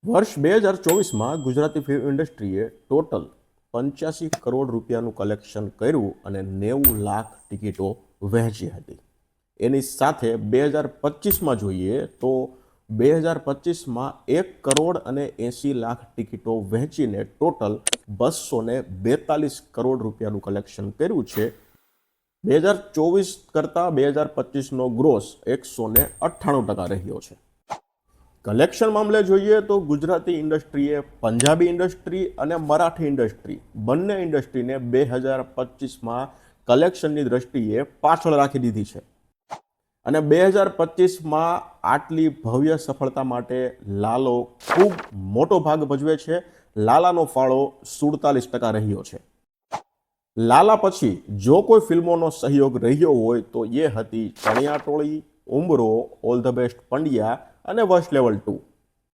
વર્ષ 2024માં Gujarati film ઇન્ડસ્ટ્રીએ total 85 crore રૂપિયાનું collection કર્યું અને 90 લાખ ટિકિટો વહેંચી હતી. એની સાથે 2025માં જોઈએ તો 2025માં 1 કરોડ અને 80 લાખ ટિકિટો વહેંચીને ટોટલ 242 કરોડ રૂપિયાનું કલેક્શન કર્યું છે. 2024 કરતાં 2025નો ગ્રોસ 198% રહ્યો છે. કલેક્શન મામલે જોઈએ તો ગુજરાતી ઇન્ડસ્ટ્રીએ પંજાબી ઇન્ડસ્ટ્રી અને મરાઠી ઇન્ડસ્ટ્રી બંને ઇન્ડસ્ટ્રીને 2025માં કલેક્શનની દ્રષ્ટિએ પાછળ રાખી દીધી છે અને 2025માં આટલી ભવ્ય સફળતા માટે લાલો ખૂબ મોટો ભાગ ભજવે છે. લાલાનો ફાળો 47% રહ્યો છે. લાલા પછી જો કોઈ ફિલ્મોનો સહયોગ રહ્યો હોય તો એ હતી ચણિયાટોળી, Umbaro, all the best Pandya અને વશ લેવલ 2.